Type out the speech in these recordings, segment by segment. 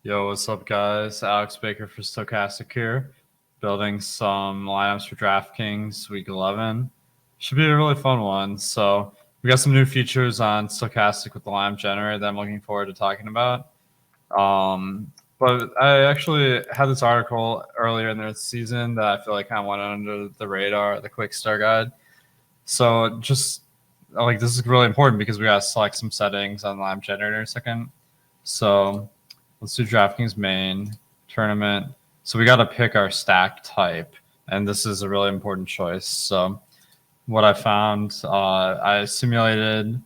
Yo, what's up, guys? Alex Baker for Stokastic here, building some lineups for DraftKings Week 11. Should be a really fun one. So we got some new features on Stokastic with the lineup generator that I'm looking forward to talking about. But I actually had this article earlier in the season that I feel like kind of went under the radar, the quick start guide. So just like this is really important because we got to select some settings on the lineup generator in a second. So let's do DraftKings main tournament. So we got to pick our stack type, and this is a really important choice. So what I found, I simulated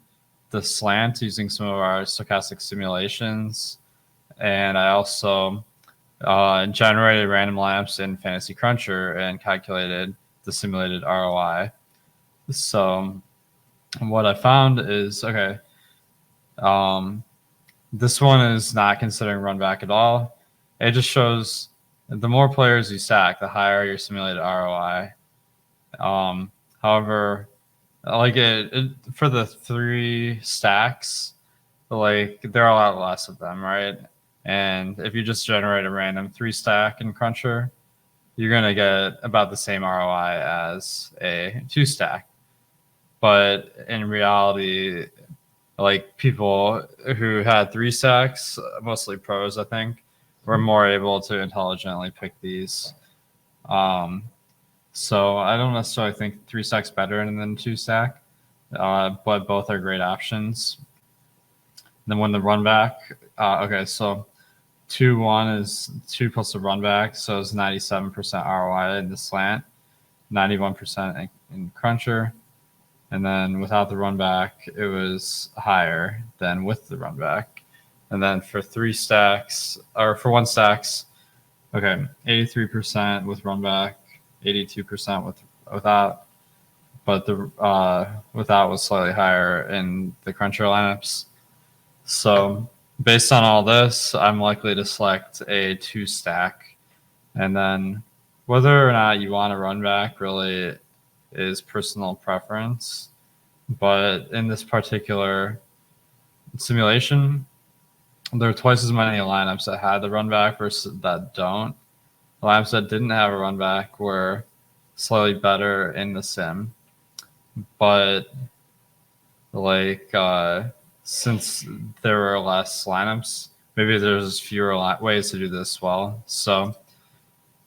the slant using some of our stochastic simulations, and I also generated random lineups in Fantasy Cruncher and calculated the simulated ROI. So what I found is, okay, this one is not considering run back at all. It just shows the more players you stack, the higher your simulated ROI. However, like it for the 3 stacks, like there are a lot less of them, right? And if you just generate a random 3 stack in Cruncher, you're gonna get about the same ROI as a 2 stack. But in reality, like people who had 3 stacks, mostly pros, I think, were more able to intelligently pick these. So I don't necessarily think 3 stacks better than 2 stack, but both are great options. Then when the run back, okay, so 2-1 is 2 plus the run back, so it's 97% ROI in the slant, 91% in Cruncher. And then without the run back, it was higher than with the run back. And then for 3 stacks, or for 1 stacks, okay, 83% with run back, 82% without. But the without was slightly higher in the Cruncher lineups. So based on all this, I'm likely to select a 2 stack. And then whether or not you want to run back really is personal preference, but in this particular simulation, there are twice as many lineups that had the run back versus that don't. The lineups that didn't have a run back were slightly better in the sim, but like since there were less lineups, maybe there's fewer ways to do this well. So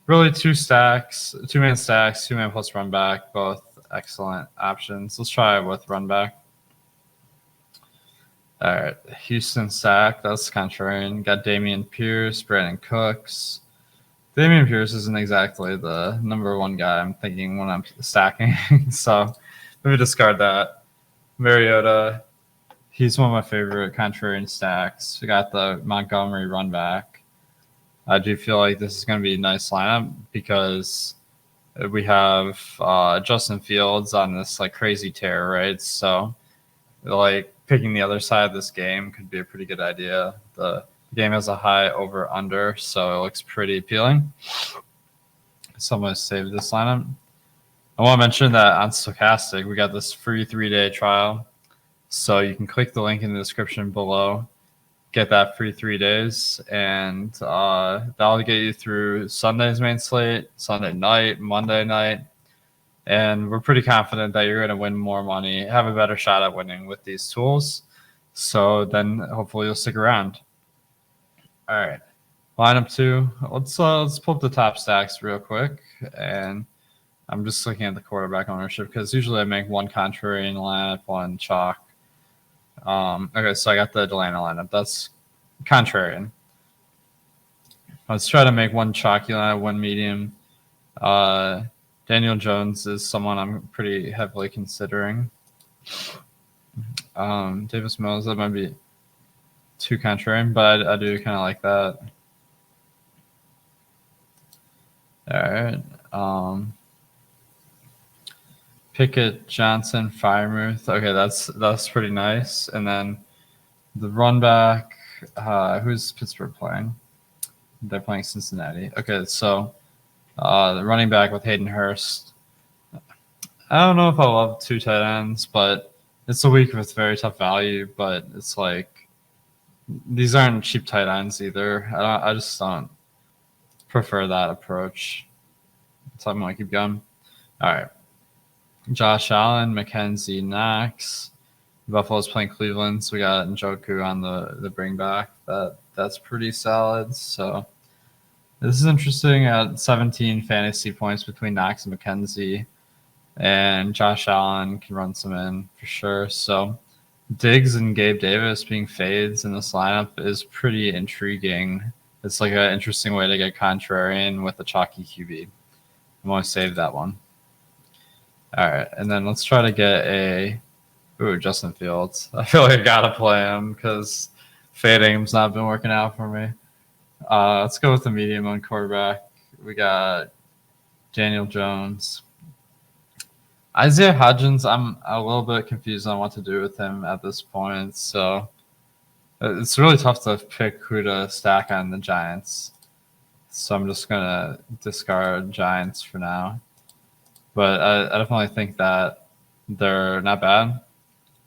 really 2 stacks, 2-man stacks, 2-man plus run back, both excellent options. Let's try it with run back. All right, Houston stack, that's contrarian. Got Damian Pierce, Brandon Cooks. Damian Pierce isn't exactly the number 1 guy I'm thinking when I'm stacking, so maybe discard that. Mariota, he's one of my favorite contrarian stacks. We got the Montgomery run back. I do feel like this is going to be a nice lineup because we have Justin Fields on this like crazy tear, right? So like picking the other side of this game could be a pretty good idea. The game has a high over under, so it looks pretty appealing. So I'm going to save this lineup. I want to mention that on Stokastic, we got this free 3-day trial. So you can click the link in the description below, get that free 3 days, and that'll get you through Sunday's main slate, Sunday night, Monday night. And we're pretty confident that you're going to win more money, have a better shot at winning with these tools. So then hopefully you'll stick around. All right, lineup 2. Let's pull up the top stacks real quick, and I'm just looking at the quarterback ownership because usually I make 1 contrarian lineup, 1 chalk. Okay, so I got the Delano lineup. That's contrarian. Let's try to make 1 chalky lineup, 1 medium. Daniel Jones is someone I'm pretty heavily considering. Davis Mills, that might be too contrarian, but I do kind of like that. All right. Pickett, Johnson, Freiermuth. Okay, that's pretty nice. And then the run back, who's Pittsburgh playing? They're playing Cincinnati. Okay, so the running back with Hayden Hurst. I don't know if I love 2 tight ends, but it's a week with very tough value. But it's like These aren't cheap tight ends either. I just don't prefer that approach. So I'm gonna keep going. All right. Josh Allen, McKenzie, Knox. Buffalo's playing Cleveland, so we got Njoku on the bring back. That's pretty solid. So this is interesting at 17 fantasy points between Knox and McKenzie, and Josh Allen can run some in for sure. So Diggs and Gabe Davis being fades in this lineup is pretty intriguing. It's like an interesting way to get contrarian with a chalky QB. I'm going to save that one. All right, and then let's try to get Justin Fields. I feel like I got to play him because fading's not been working out for me. Let's go with the medium on quarterback. We got Daniel Jones. Isaiah Hodgins, I'm a little bit confused on what to do with him at this point. So it's really tough to pick who to stack on the Giants. So I'm just going to discard Giants for now. But I definitely think that they're not bad.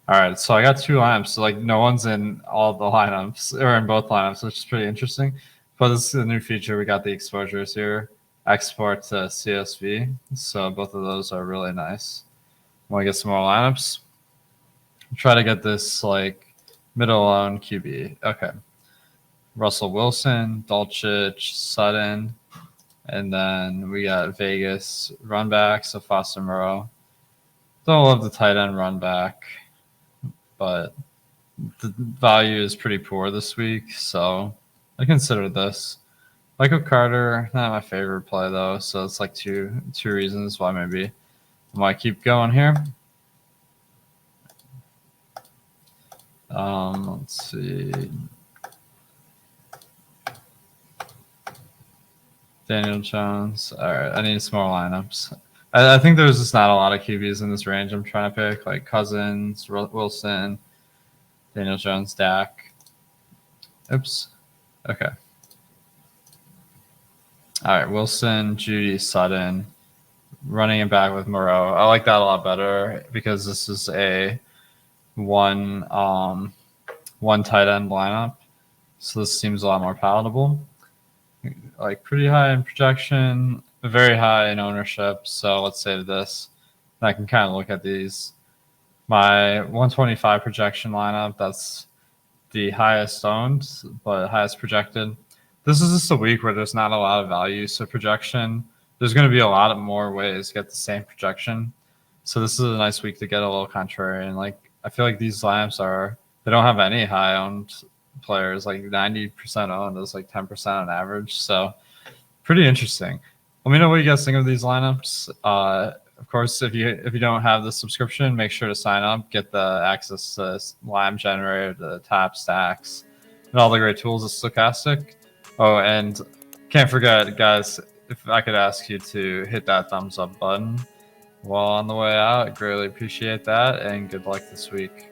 All right, so I got two lineups. So like no one's in all the lineups or in both lineups, which is pretty interesting. But this is a new feature. We got the exposures here. Export to CSV. So both of those are really nice. Want to get some more lineups? Try to get this like middle lone QB. Okay. Russell Wilson, Dulcich, Sutton, and then we got Vegas run back. So Foster Moreau. Don't love the tight end run back, but the value is pretty poor this week. So I consider this. Michael Carter, not my favorite play though, so it's like two reasons why maybe I might keep going here. Let's see. Daniel Jones. All right, I need some more lineups. I think there's just not a lot of QBs in this range I'm trying to pick, like Cousins, Wilson, Daniel Jones, Dak. Oops. Okay. All right, Wilson, Judy, Sutton, running it back with Moreau. I like that a lot better because this is a one tight end lineup, so this seems a lot more palatable. Like pretty high in projection, very high in ownership. So let's save this. And I can kind of look at these. My 125 projection lineup, that's the highest owned, but highest projected. This is just a week where there's not a lot of value. So projection, there's going to be a lot of more ways to get the same projection. So this is a nice week to get a little contrarian. Like I feel like these lineups they don't have any high owned players. Like 90% owned is like 10% on average. So pretty interesting. Let me know what you guys think of these lineups. Of course, if you don't have the subscription, make sure to sign up. Get the access to Lime Generator, the top stacks, and all the great tools of Stokastic. Oh, and can't forget, guys, if I could ask you to hit that thumbs up button while on the way out, I'd greatly appreciate that, and good luck this week.